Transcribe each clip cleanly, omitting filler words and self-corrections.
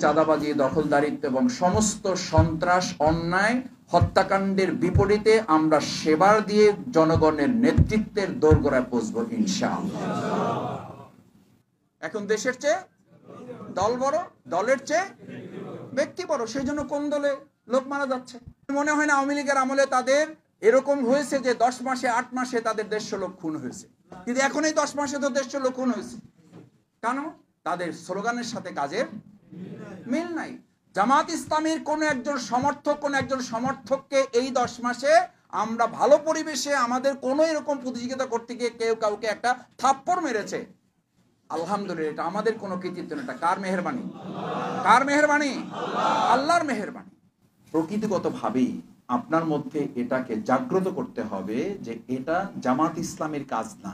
চাঁদাবাজি, দখলদারিত্ব এবং সমস্ত সন্ত্রাস, অন্যায়, হত্যাকাণ্ডের বিপরীতে আমরা সেবার দিয়ে জনগণের নেতৃত্বের দোরগোড়ায় পৌঁছবো ইনশাআল্লাহ। এখন দেশের চেয়ে দল বড়, দলের চেয়ে ব্যক্তি বড়। সেই জন্য কোন দলে লোক মারা যাচ্ছে। মনে হয় না আওয়ামী লীগের আমলে তাদের এরকম হয়েছে যে 10 মাসে 8 মাসে তাদের 150 লোক খুন হয়েছে, কিন্তু এখন এই 10 মাসে তো 150 লোক খুন হয়েছে। কেন? তাদের স্লোগানের সাথে কাজের মিল নাই। জামাত ইসলামীর কোন একজন সমর্থককে এই 10 মাসে আমরা ভালো পরিবেশে আমাদের কোন এরকম প্রতিযোগিতা করতে গিয়ে কেউ কাউকে একটা থাপ্পড় মেরেছে, আলহামদুলিল্লাহ, এটা আমাদের কোনো কৃতিত্ব না। এটা কার মেহেরবানি? কার মেহেরবানি? আল্লাহর মেহেরবানি। প্রকৃতিগতভাবেই আপনার মধ্যে এটাকে জাগ্রত করতে হবে যে এটা জামাত ইসলামের কাজ না,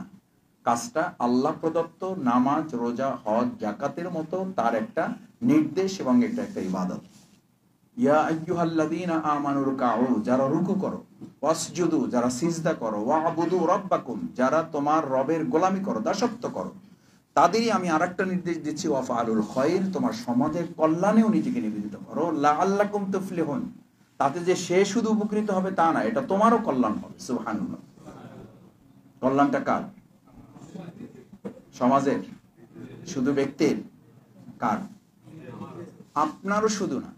কাজটা আল্লাহ প্রদত্ত নামাজ, রোজা, হজ, যাকাতের মতো তার একটা নির্দেশ এবং এটা একটা ইবাদত। ইয়া আইয়ুহাল্লাযীনা আমানু রুকউ, যারা রুকু করো, ওয়াসজুদু, যারা সিজদা করো, ওয়াবুদু রাব্বাকুম, যারা তোমার রবের গোলামি করো, দাসত্ব করো, তাদেরই আমি আরেকটা নির্দেশ দিচ্ছি, ওয়াফআলুল খায়র, তোমার সমাজের কল্যাণেও নিজেকে নিবেদিত করো, লাআল্লাকুম তুফলিহুন, তাতে যে সে শুধু উপকৃত হবে তা না, এটা তোমারও কল্যাণ হবে। সুবহানাল্লাহ। কল্যাণটা কার? সমাজের? শুধু ব্যক্তির? কার? আপনারও শুধু না,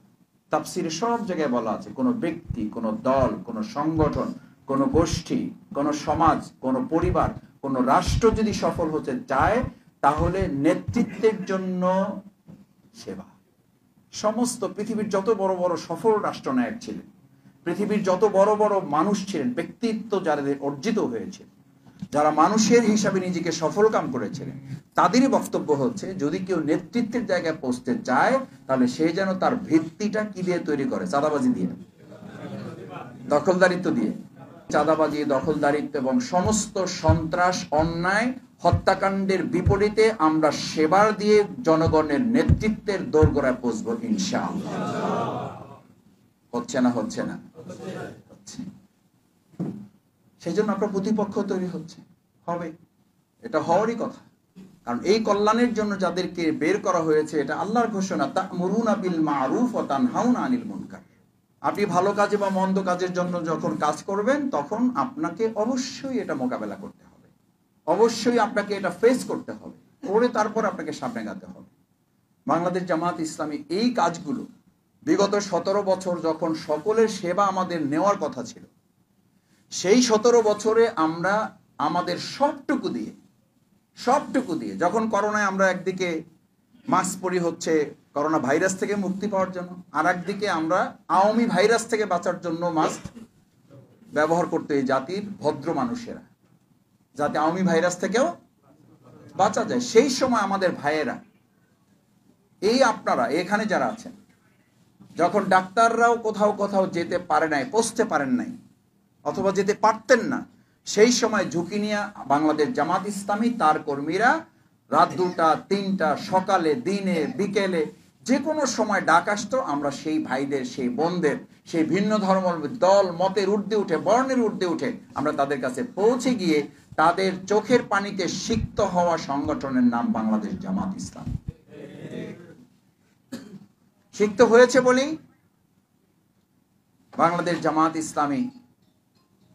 তাফসিরে সব জায়গায় বলা আছে কোন ব্যক্তি, কোন দল, কোন সংগঠন, কোন গোষ্ঠী, কোন সমাজ, কোন পরিবার, কোন রাষ্ট্র যদি সফল হতে চায় তাহলে নেতৃত্বের জন্য সেবা। সমস্ত পৃথিবীর যত বড় বড় সফল রাষ্ট্রনায়ক ছিলেন, পৃথিবীর যত বড় বড় মানুষ ছিলেন, ব্যক্তিত্ব যাদের অর্জিত হয়েছে, যারা মানুষের হিসাবে নিজেকে সফল কাম করেছিলেন, তাদেরই বক্তব্য হচ্ছে যদি কেউ নেতৃত্বের জায়গায় পৌঁছতে চায় তাহলে সে যেন তার ভিত্তিটা কি দিয়ে তৈরি করে? চাঁদাবাজি দিয়ে, দখলদারিত্ব দিয়ে। চাঁদাবাজি, দখলদারিত্ব এবং সমস্ত সন্ত্রাস, অন্যায়, হত্যাকাণ্ডের বিপরীতে আমরা সেবার দিয়ে জনগণের নেতৃত্বের দোরগোড়ায় পৌঁছবো ইনশাআল্লাহ। হচ্ছে না? হচ্ছে না? হচ্ছে। সেই জন্য আপনার প্রতিপক্ষ তৈরি হচ্ছে, হবে, এটা হওয়ারই কথা। কারণ এই কল্যাণের জন্য যাদেরকে বের করা হয়েছে, এটা আল্লাহর ঘোষণা, তা'মুরুনা বিল মা'রুফ ওয়া তানহাউনা আনিল মুনকার। আপনি ভালো কাজে বা মন্দ কাজের জন্য যখন কাজ করবেন তখন আপনাকে অবশ্যই এটা মোকাবেলা করতে হবে, অবশ্যই আপনাকে এটা ফেস করতে হবে, করে তারপর আপনাকে সামনে এগাতে হবে। বাংলাদেশ জামাত ইসলামী এই কাজগুলো বিগত 17 বছর যখন সকলের সেবা আমাদের নেওয়ার কথা ছিল, সেই 17 বছরে আমরা আমাদের সবটুকু দিয়ে যখন করোনায় আমরা একদিকে মাস্ক পরি হচ্ছে করোনা ভাইরাস থেকে মুক্তি পাওয়ার জন্য, আর একদিকে আমরা আওয়ামী ভাইরাস থেকে বাঁচার জন্য মাস্ক ব্যবহার করতে এই জাতির ভদ্র মানুষেরা, যাতে আওয়ামী ভাইরাস থেকেও বাঁচা যায়। সেই সময় আমাদের ভাইয়েরা, এই আপনারা এখানে যারা আছেন, যখন ডাক্তাররাও কোথাও যেতে পারে নাই, পৌঁছতে পারেন নাই, অথবা যেতে পারতেন না, সেই সময় ঝুঁকি নিয়ে বাংলাদেশ জামাত ইসলামী তার কর্মীরা রাত 2টা 3টা, সকালে, দিনে, বিকেলে, যে কোনো সময় ডাক আসতো, আমরা সেই ভাইদের, সেই বোনদের, সেই ভিন্ন ধর্ম, দল, মতের ঊর্ধ্বে উঠে, বর্ণের ঊর্ধ্বে উঠে আমরা তাদের কাছে পৌঁছে গিয়ে তাদের চোখের পানিতে সিক্ত হওয়া সংগঠনের নাম বাংলাদেশ জামাত ইসলামী। সিক্ত হয়েছে বলেই বাংলাদেশ জামাত ইসলামী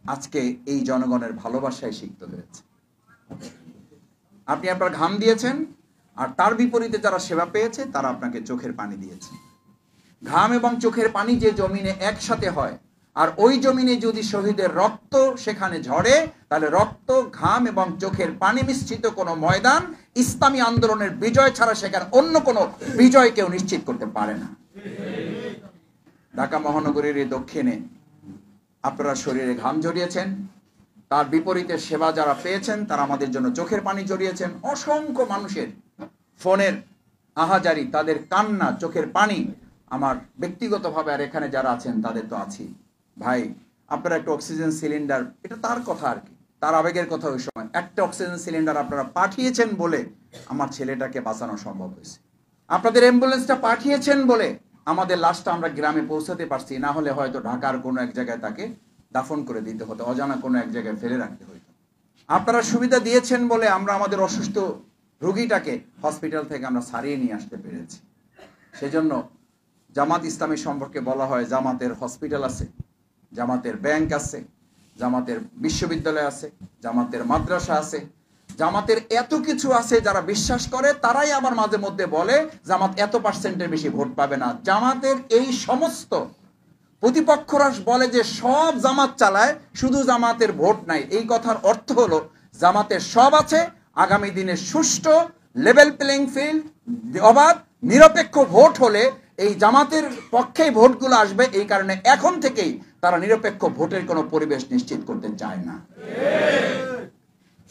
আজকে এই জনগণের ভালোবাসায় সিক্ত হয়েছে। আপনি আপনার ঘাম দিয়েছেন, আর তার বিপরীতে যারা সেবা পেয়েছে তারা আপনাকে চোখের পানি দিয়েছে। ঘাম এবং চোখের পানি যে জমিনে একসাথে হয়, আর ওই জমিনে যদি শহীদের রক্ত সেখানে ঝরে, তাহলে রক্ত, ঘাম এবং চোখের পানি মিশ্রিত কোনো ময়দান ইসলামী আন্দোলনের বিজয় ছাড়া সেখানে অন্য কোনো বিজয় কেউ নিশ্চিত করতে পারে না। ঢাকা মহানগরীর এই দক্ষিণে আপনারা শরীরে ঘাম ঝরিয়েছেন, তার বিপরীতে সেবা যারা পেয়েছেন তারা আমাদের জন্য চোখের পানি ঝরিয়েছেন। অসংখ্য মানুষের ফোনের আহাজারি, তাদের কান্না, চোখের পানি আমার ব্যক্তিগতভাবে, আর এখানে যারা আছেন তাদের তো আছি। ভাই, আপনারা একটা অক্সিজেন সিলিন্ডার, এটা তার কথা আর কি, তার আবেগের কথা। ওই সময় একটা অক্সিজেন সিলিন্ডার আপনারা পাঠিয়েছেন বলে আমার ছেলেটাকে বাঁচানো সম্ভব হয়েছে। আপনাদের অ্যাম্বুলেন্সটা পাঠিয়েছেন বলে আমাদের লাশটা আমরা গ্রামে পৌঁছাতে পারছি, না হলে হয়তো ঢাকার কোনো এক জায়গায় তাকে দাফন করে দিতে হতো, অজানা কোনো এক জায়গায় ফেলে রাখতে হতো। আপনারা সুবিধা দিয়েছেন বলে আমরা আমাদের অসুস্থ রোগীটাকে হসপিটাল থেকে আমরা সারিয়ে নিয়ে আসতে পেরেছি। সেজন্য জামাত ইসলামী সম্পর্কে বলা হয় জামাতের হসপিটাল আছে, জামাতের ব্যাংক আছে, জামাতের বিশ্ববিদ্যালয় আছে, জামাতের মাদ্রাসা আছে, জামাতের এত কিছু আছে। যারা বিশ্বাস করে তারাই আবার মাঝে মধ্যে বলে জামাত এত পার্সেন্টের বেশি ভোট পাবে না। জামাতের এই সমস্ত প্রতিপক্ষরা বলে যে সব জামাত চালায়, শুধু জামাতের ভোট নাই। এই কথার অর্থ হলো জামাতের সব আছে, আগামী দিনে সুষ্ঠু লেভেল প্লেইং ফিল্ড, অবাধ নিরপেক্ষ ভোট হলে এই জামাতের পক্ষেই ভোটগুলো আসবে। এই কারণে এখন থেকেই তারা নিরপেক্ষ ভোটের কোনো পরিবেশ নিশ্চিত করতে চায় না।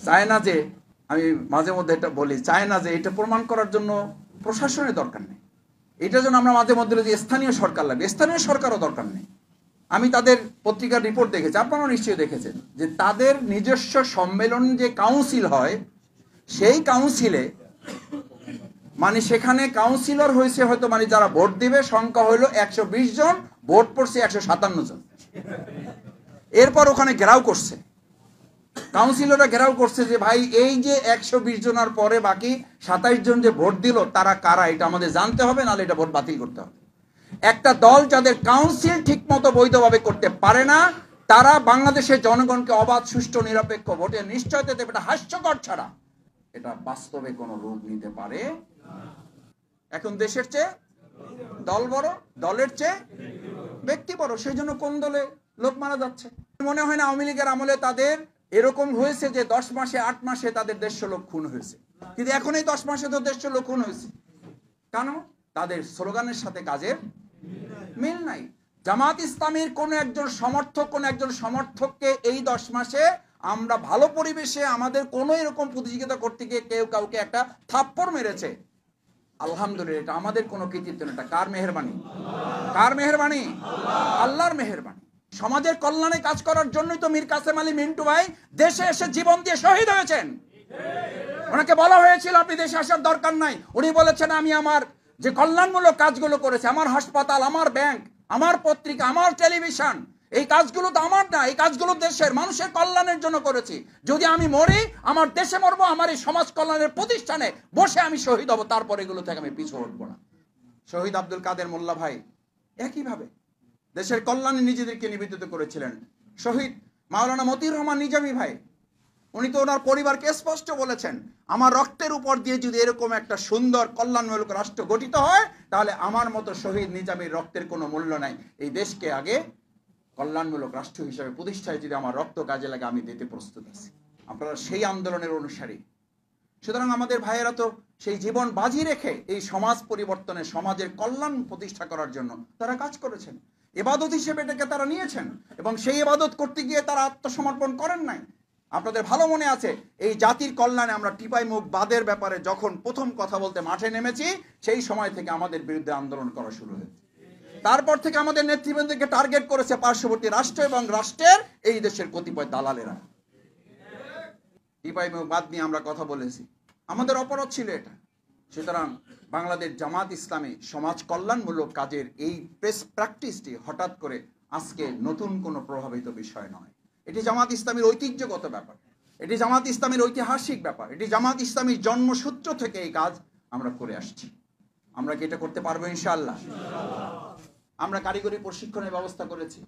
চায় না যে, আমি মাঝে মধ্যে এটা বলি, চায় না যে এটা প্রমাণ করার জন্য প্রশাসনের দরকার নেই। এটার জন্য আমরা মাঝে মধ্যে যে স্থানীয় সরকার লাগবে, স্থানীয় সরকারও দরকার নেই। আমি তাদের পত্রিকার রিপোর্ট দেখেছি, আপনারাও নিশ্চয়ই দেখেছেন, যে তাদের নিজস্ব সম্মেলন যে কাউন্সিল হয়, সেই কাউন্সিলে মানে সেখানে কাউন্সিলর হয়েছে হয়তো মানে যারা ভোট দিবে সংখ্যা হইলো 120 জন, ভোট পড়ছে 157 জন। এরপর ওখানে ঘেরাও করছে, কাউন্সিলররা ঘেরাও করছে যে ভাই এই যে 120 জনের পরে বাকি 27 জন যে ভোট দিল তারা কারা, এটা আমাদের জানতে হবে, নাহলে এটা ভোট বাতিল করতে হবে। একটা দল যাদের কাউন্সিল ঠিক মতো বৈধভাবে করতে পারে না, তারা বাংলাদেশের জনগণকে অবাধ সুষ্ঠু নিরপেক্ষ ভোটের নিশ্চয়তা দেবে, এটা হাস্যকর ছাড়া এটা বাস্তবে কোনো রূপ নিতে পারে। এখন দেশের চেয়ে দল বড়, দলের চেয়ে ব্যক্তি বড়, সেই জন্য কোন দলে লোক মারা যাচ্ছে। মনে হয় না আওয়ামী লীগের আমলে তাদের এরকম হয়েছে যে 10 মাসে 8 মাসে তাদের 150 লোক খুন হয়েছে, কিন্তু এখন এই 10 মাসে তো 150 লোক খুন হয়েছে। কেন? তাদের স্লোগানের সাথে কাজের মিল নাই। জামাত ইসলামীর কোন একজন সমর্থককে এই 10 মাসে আমরা ভালো পরিবেশে আমাদের কোনো এরকম প্রতিযোগিতা করতে গিয়ে কেউ কাউকে একটা থাপ্পড় মেরেছে, আলহামদুলিল্লাহ, এটা আমাদের কোনো কৃতিত্ব না। এটা কার মেহেরবানি? কার মেহেরবানি? আল্লাহর মেহেরবানি। সমাজের কল্যাণে কাজ করার জন্যই তো মীর কাসেম আলী মিন্টু ভাই দেশে এসে জীবন দিয়ে শহীদ হয়েছেন। ওনাকে বলা হয়েছিল আপনি দেশে আসার দরকার নাই, উনি বলেছেন আমি আমার যে কল্যাণমূলক কাজগুলো করেছি, আমার হাসপাতাল, আমার ব্যাংক, আমার পত্রিকা, আমার টেলিভিশন, এই কাজগুলো তো আমার না, এই কাজগুলো দেশের মানুষের কল্যাণের জন্য করেছি। যদি আমি মরি আমার দেশে মরবো, আমার এই সমাজ কল্যাণের প্রতিষ্ঠানে বসে আমি শহীদ হব, তারপর এগুলো থেকে আমি পিছু হটবো না। শহীদ আব্দুল কাদের মোল্লা ভাই একইভাবে দেশের কল্যাণে নিজেদেরকে নিবেদিত করেছিলেন। শহীদ মাওলানা মতিউর রহমান নিজামী ভাই, উনি তো ওনার পরিবারকে স্পষ্ট বলেছেন আমার রক্তের উপর দিয়ে যদি এরকম একটা সুন্দর কল্যাণমূলক রাষ্ট্র গঠিত হয়, তাহলে আমার মতো শহীদ নিজামীর রক্তের কোনো মূল্য নাই। এই দেশকে আগে কল্যাণমূলক রাষ্ট্র হিসেবে প্রতিষ্ঠায় যদি আমার রক্ত কাজে লাগে আমি দিতে প্রস্তুত আছি। আপনারা সেই আন্দোলনের অনুসারী। সুতরাং আমাদের ভাইয়েরা তো সেই জীবন বাজি রেখে এই সমাজ পরিবর্তনে, সমাজের কল্যাণ প্রতিষ্ঠা করার জন্য তারা কাজ করেছেন, ইবাদত হিসেবে এটাকে তারা নিয়েছেন, এবং সেই ইবাদত করতে গিয়ে তারা আত্মসমর্পণ করেন নাই। আপনাদের ভালো মনে আছে এই জাতির কল্যাণে আমরা টিপাই মুখ বাদের ব্যাপারে যখন প্রথম কথা বলতে মাঠে নেমেছি, সেই সময় থেকে আমাদের বিরুদ্ধে আন্দোলন করা শুরু হয়েছে। তারপর থেকে আমাদের নেতৃবৃন্দকে টার্গেট করেছে পার্শ্ববর্তী রাষ্ট্র এবং রাষ্ট্রের এই দেশের কতিপয় দালালেরা। টিপাই মুখ বাদ নিয়ে আমরা কথা বলেছি, আমাদের অপরাধ ছিল এটা। সুতরাং বাংলাদেশ জামাত ইসলামী সমাজ কল্যাণমূলক কাজের এই প্র্যাকটিসটি হঠাৎ করে আজকে নতুন কোনো প্রভাবিত বিষয় নয়। এটি জামাত ইসলামীর ঐতিহ্যগত ব্যাপার, এটি জামাত ইসলামীর ঐতিহাসিক ব্যাপার, এটি জামাত ইসলামীর জন্মসূত্র থেকে এই কাজ আমরা করে আসছি। আমরা কি এটা করতে পারবো ইনশাআল্লাহ? আমরা কারিগরি প্রশিক্ষণের ব্যবস্থা করেছি,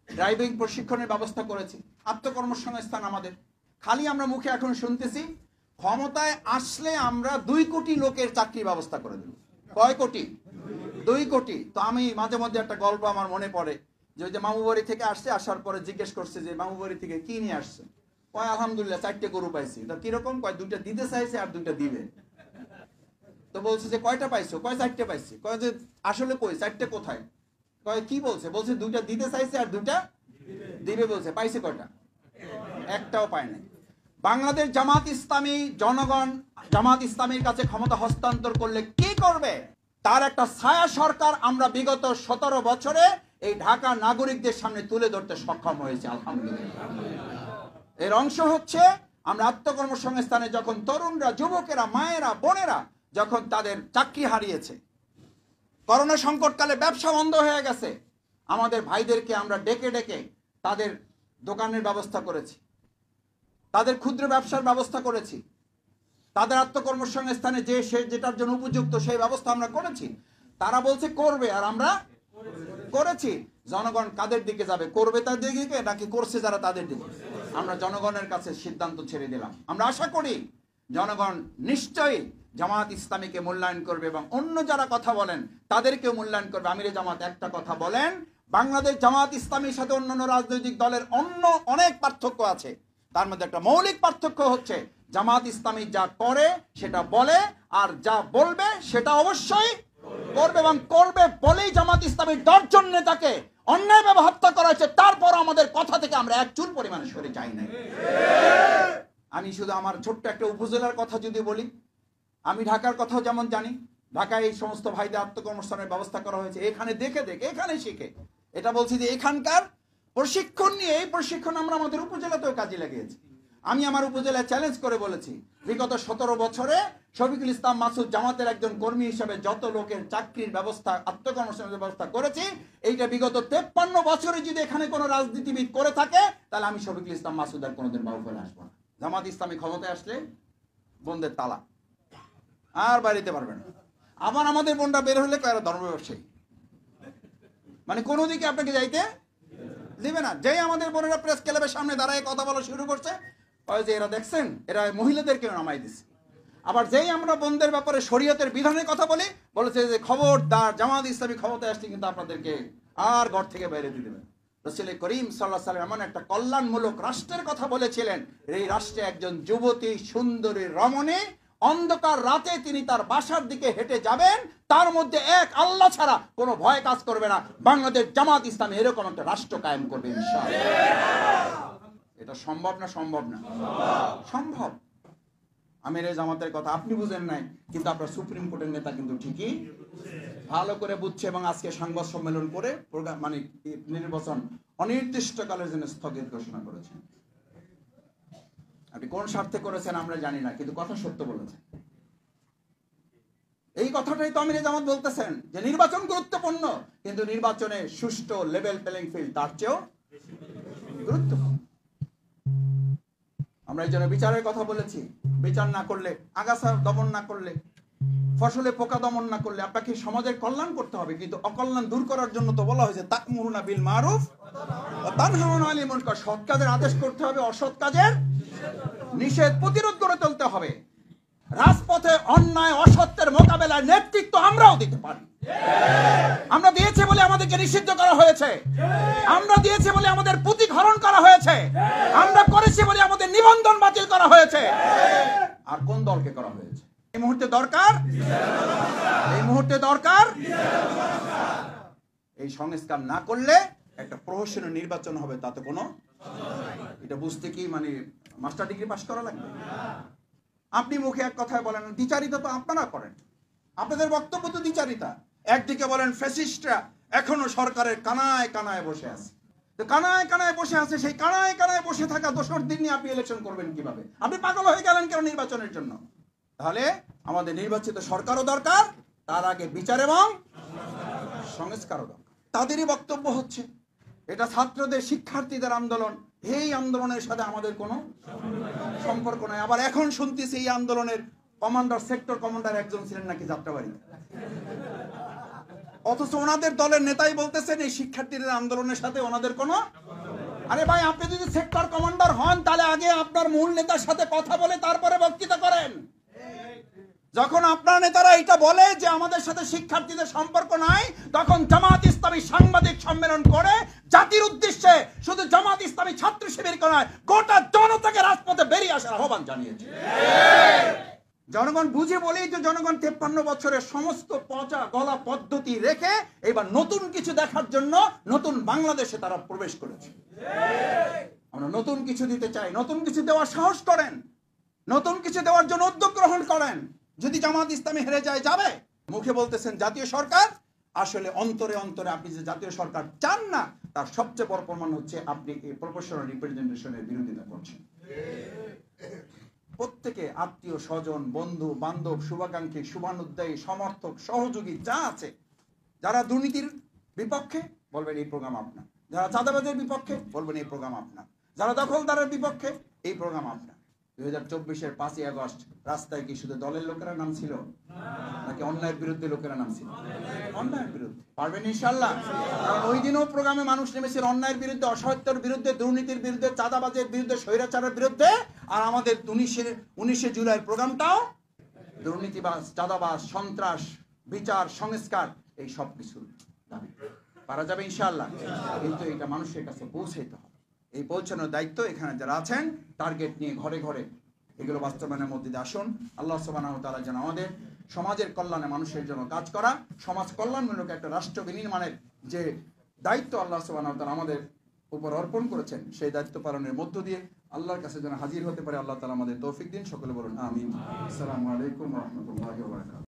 ড্রাইভিং প্রশিক্ষণের ব্যবস্থা করেছি, আত্মকর্মসংস্থান আমাদের। খালি আমরা মুখে এখন শুনতেছি, ক্ষমতায় আসলে আমরা 2 কোটি লোকের চাকরির ব্যবস্থা করে দেব। কয় কোটি? 2 কোটি। তো আমি মাঝে মধ্যে একটা গল্প আমার মনে পড়ে, যে ওই যে মামুবাড়ি থেকে আসছে, আসার পরে জিজ্ঞেস করছে যে মামুবাড়ি থেকে কি নিয়ে আসছে? কয় আলহামদুলিল্লাহ 4টে গরু পাইছি। তো কিরকম? কয় 2টা দিতে চাইছে আর 2টা দিবে। তো বলছে যে কয়টা পাইছো? কয় 4টে পাইছি। কয় যে আসলে কই 4টে কোথায়? কয় কি বলছে? বলছে 2টা দিতে চাইছে আর 2টা দিবে বলছে। পাইছে কয়টা? একটাও পায় নাই। বাংলাদেশ জামাত ইসলামী জনগণ জামাত ইসলামীর কাছে ক্ষমতা হস্তান্তর করলে কি করবে তার একটা ছায়া সরকার আমরা বিগত 17 বছরে এই ঢাকা নাগরিকদের সামনে তুলে ধরতে সক্ষম হয়েছে, আলহামদুলিল্লাহ। এর অংশ হচ্ছে আমরা আত্মকর্মসংস্থানে যখন তরুণরা, যুবকেরা, মায়েরা, বোনেরা যখন তাদের চাকরি হারিয়েছে, করোনা সংকটকালে ব্যবসা বন্ধ হয়ে গেছে, আমাদের ভাইদেরকে আমরা ডেকে ডেকে তাদের দোকানের ব্যবস্থা করেছি, তাদের ক্ষুদ্র ব্যবসার ব্যবস্থা করেছি, তাদের আত্মকর্মসংস্থানে যে সে যেটার জন্য উপযুক্ত সেই ব্যবস্থা আমরা করেছি। তারা বলছে করবে, আর আমরা করেছি। জনগণ কাদের দিকে যাবে? করবে তাদের দিকে নাকি করছে যারা তাদের দিকে? আমরা জনগণের কাছে সিদ্ধান্ত ছেড়ে দিলাম। আমরা আশা করি জনগণ নিশ্চয়ই জামাত ইসলামীকে মূল্যায়ন করবে এবং অন্য যারা কথা বলেন তাদেরকেও মূল্যায়ন করবে। আমিরে জামাত একটা কথা বলেন, বাংলাদেশ জামাত ইসলামীর সাথে অন্যান্য রাজনৈতিক দলের অন্য অনেক পার্থক্য আছে, তার মধ্যে একটা মৌলিক পার্থক্য হচ্ছে জামাত ইসলামী যা করে সেটা বলে, আর যা বলবে সেটা অবশ্যই করবে, এবং করবে বলেই জামাত ইসলামীর 10 জন নেতাকে অন্যায়ভাবে হত্যা করা হয়েছে, তারপর আমাদের কথা থেকে আমরা এক চুল পরিমাণে সরে যাই নাই। আমি শুধু আমার ছোট্ট একটা উপজেলার কথা যদি বলি, আমি ঢাকার কথাও যেমন জানি, ঢাকায় এই সমস্ত ভাইদের আত্মকর্মস্থানের ব্যবস্থা করা হয়েছে এখানে দেখে দেখে, এখানে শিখে। এটা বলছি যে এখানকার প্রশিক্ষণ নিয়ে, এই প্রশিক্ষণ আমরা আমাদের উপজেলাতেও কাজে লাগিয়েছি। আমি আমার উপজেলায় চ্যালেঞ্জ করে বলেছি, বিগত 17 বছরে শফিকুল ইসলাম মাসুদ জামাতের একজন কর্মী হিসেবে যত লোকের চাকরির ব্যবস্থা, আত্মকর্মসংস্থানের ব্যবস্থা করেছি, এইটা বিগত 53 বছরে যদি এখানে কোনো রাজনীতিবিদ করে থাকে, তাহলে আমি শফিকুল ইসলাম মাসুদ আর কোনোদিন বাউফলে আসবো না। জামাত ইসলামী ক্ষমতায় আসলে বন্ধের তালা, আর বাড়িতে পারবে না। আবার আমাদের বোনরা বের হলে কারো ধর্ম ব্যবসায়ী, মানে কোনো দিকে আপনাকে যাইতে দিবে না। যেই আমাদের বোনেরা প্রেস ক্লাবের সামনে দাঁড়ায় কথা বলা শুরু করছে, যে এরা দেখছেন এরা মহিলাদেরকে নামাই দিচ্ছে। আবার যেই আমরা বোনদের ব্যাপারে শরীয়তের বিধানের কথা বলি, বলেছে যে খবরদার জামাত ইসলামী ক্ষমতায় আসলে কিন্তু আপনাদেরকে আর ঘর থেকে বাইরে দিয়ে দেবেন। রাসূল করিম সাল্লাল্লাহু আলাইহি ওয়াসাল্লাম এমন একটা কল্যাণমূলক রাষ্ট্রের কথা বলেছিলেন, এই রাষ্ট্রে একজন যুবতী সুন্দরী রমণী অন্ধকার রাতে তিনি তার বাসার দিকে হেঁটে যাবেন, তার মধ্যে এক আল্লাহ ছাড়া কোনো ভয় কাজ করবে না। বাংলাদেশ জামাত ইসলামী এরকম একটা রাষ্ট্র কায়েম করবে ইনশাআল্লাহ। এটা সম্ভব না? সম্ভব না? সম্ভব। আমির জামাতের কথা আপনি বুঝেন নাই, কিন্তু আপনার সুপ্রিম কোর্টের নেতা কিন্তু ঠিকই ভালো করে বুঝছে, এবং আজকে সংবাদ সম্মেলন করে মানে নির্বাচন অনির্দিষ্টকালের জন্য স্থগিত ঘোষণা করেছেন। আপনি কোন স্বার্থে করেছেন আমরা জানি না, কিন্তু কথা সত্য বলেছেন। এই কথাটাই তো আমির জামাত বলতেছেন যে নির্বাচন গুরুত্বপূর্ণ, কিন্তু নির্বাচনে সুষ্ঠু লেভেল প্লেইং ফিল্ড তার চেয়েও গুরুত্বপূর্ণ। আমরা এই জন্য বিচারের কথা বলেছি। বিচার না করলে, আগাছা দমন না করলে, ফসলে পোকা দমন না করলে আপনাকে সমাজের কল্যাণ করতে হবে, কিন্তু অকল্যাণ দূর করার জন্য তো বলা হয়েছে তা'মুরুনা বিল মারুফ ওয়া তানহাউনা আনিল মুনকার। সৎ কাজের আদেশ করতে হবে, অসৎ কাজের নিষেধ প্রতিরোধ করে চলতে হবে। রাজপথে অন্যায় অসত্যের মোকাবেলায় নেতৃত্ব আমরাও দিতে পারি। আমরা দিয়েছি বলে আমাদেরকে নিষিদ্ধ করা হয়েছে, আমরা দিয়েছি বলে আমাদের প্রতীক হরণ করা হয়েছে, আমরা করেছি বলে আমাদের নিবন্ধন বাতিল করা হয়েছে। আর কোন দলকে করা হয়েছে? এই মুহূর্তে দরকার, এই মুহূর্তে দরকার এই সংস্কার না করলে একটা প্রহসনের নির্বাচন হবে, তাতে কোনো, এটা বুঝতে কি মানে মাস্টার ডিগ্রি পাস করা লাগবে? আপনি মুখে এক কথায় বলেন, দ্বিচারিতা তো আপনারা করেন, আপনাদের বক্তব্য তো দ্বিচারিতা। একদিকে বলেন ফ্যাসিস্টরা এখনো সরকারের কানায় কানায় বসে আছে, তো কানায় কানায় বসে আছে, সেই কানায় কানায় বসে থাকা দোসর দিন নিয়ে আপনি ইলেকশন করবেন কিভাবে? আপনি পাগল হয়ে গেলেন কেন নির্বাচনের জন্য? তাহলে আমাদের নির্বাচিত সরকারও দরকার, তার আগে বিচার এবং সংস্কারও দরকার। তাদেরই বক্তব্য হচ্ছে এটা ছাত্রদের, শিক্ষার্থীদের আন্দোলন, এই আন্দোলনের সাথে আমাদের কোনো সম্পর্ক নাই। আবার এখন শুনতেছি এই আন্দোলনের কমান্ডার, সেক্টর কমান্ডার একজন ছিলেন নাকি যাত্রাবাড়ি, অথচ ওনাদের দলের নেতাই বলতেছেন এই শিক্ষার্থীদের আন্দোলনের সাথে ওনাদের কোনো। আরে ভাই, আপনি যদি সেক্টর কমান্ডার হন তাহলে আগে আপনার মূল নেতার সাথে কথা বলে তারপরে বক্তৃতা করেন। যখন আপনার নেতারা এটা বলে যে আমাদের সাথে শিক্ষার্থীদের সম্পর্ক নাই, তখন জামাত ইসলামী সাংবাদিক সম্মেলন করে জাতির উদ্দেশ্যে শুধু জামাত ইসলামী ছাত্র শিবির নয়, গোটা জনতাকে রাজপথে বেরিয়ে আসার আহ্বান জানিয়েছে। জনগণ বুঝে বলেই তো জনগণ 53 বছরের সমস্ত পচা গলা পদ্ধতি রেখে এবার নতুন কিছু দেখার জন্য নতুন বাংলাদেশে তারা প্রবেশ করেছে। আমরা নতুন কিছু দিতে চাই, নতুন কিছু দেওয়ার সাহস করেন, নতুন কিছু দেওয়ার জন্য উদ্যোগ গ্রহণ করেন। যদি জামাত ইসলামী হেরে যায়, যাবে। মুখে বলতেছেন জাতীয় সরকার, আসলে অন্তরে অন্তরে আপনি যে জাতীয় সরকার চান না, তার সবচেয়ে বড় প্রমাণ হচ্ছে আপনি এই প্রপোর্শনাল রিপ্রেজেন্টেশনের বিরোধিতা করছেন। প্রত্যেকে আত্মীয় স্বজন, বন্ধু বান্ধব, শুভাকাঙ্ক্ষী, শুভানুদ্দায়ী, সমর্থক, সহযোগী যা আছে, যারা দুর্নীতির বিপক্ষে বলবেন এই প্রোগ্রাম আপনার, যারা চাঁদাবাজের বিপক্ষে বলবেন এই প্রোগ্রাম আপনার, যারা দখলদারের বিপক্ষে এই প্রোগ্রাম আপনার। 2024-এর 5ই আগস্ট রাস্তায় কি শুধু দলের লোকেরা নামছিল, নাকি অন্যায়ের বিরুদ্ধে লোকেরা নামছিল? অন্যায়ের বিরুদ্ধে। পারবেন ইনশাআল্লাহ? কারণ ওই দিনও প্রোগ্রামে মানুষ নেমেছিল অন্যায়ের বিরুদ্ধে, অসত্যের বিরুদ্ধে, দুর্নীতির বিরুদ্ধে, চাঁদাবাজের বিরুদ্ধে, স্বৈরাচারের বিরুদ্ধে। আর আমাদের 19শে জুলাইয়ের প্রোগ্রামটাও দুর্নীতিবাজ, চাঁদাবাজ, সন্ত্রাস, বিচার, সংস্কার, এই সব কিছুর দাবি। পারা যাবে ইনশাআল্লাহ? কিন্তু এটা মানুষের কাছে পৌঁছাইতে হবে। এই পৌঁছানোর দায়িত্ব এখানে যারা আছেন, টার্গেট নিয়ে ঘরে ঘরে এগুলো বাস্তবায়নের মধ্যে দিয়ে আসুন। আল্লাহ সুবহানাহু ওয়া তাআলা যেন আমাদের সমাজের কল্যাণে, মানুষের জন্য কাজ করা, সমাজ কল্যাণমূলক একটা রাষ্ট্র বিনির্মাণের যে দায়িত্ব আল্লাহ সুবহানাহু ওয়া তাআলা আমাদের উপর অর্পণ করেছেন, সেই দায়িত্ব পালনের মধ্য দিয়ে আল্লাহর কাছে যেন হাজির হতে পারে আল্লাহ তাআলা আমাদের তৌফিক দিন। সকলে বলুন আমিন। আসসালামু আলাইকুম ওয়া রাহমাতুল্লাহি ওয়া বারাকাতুহু।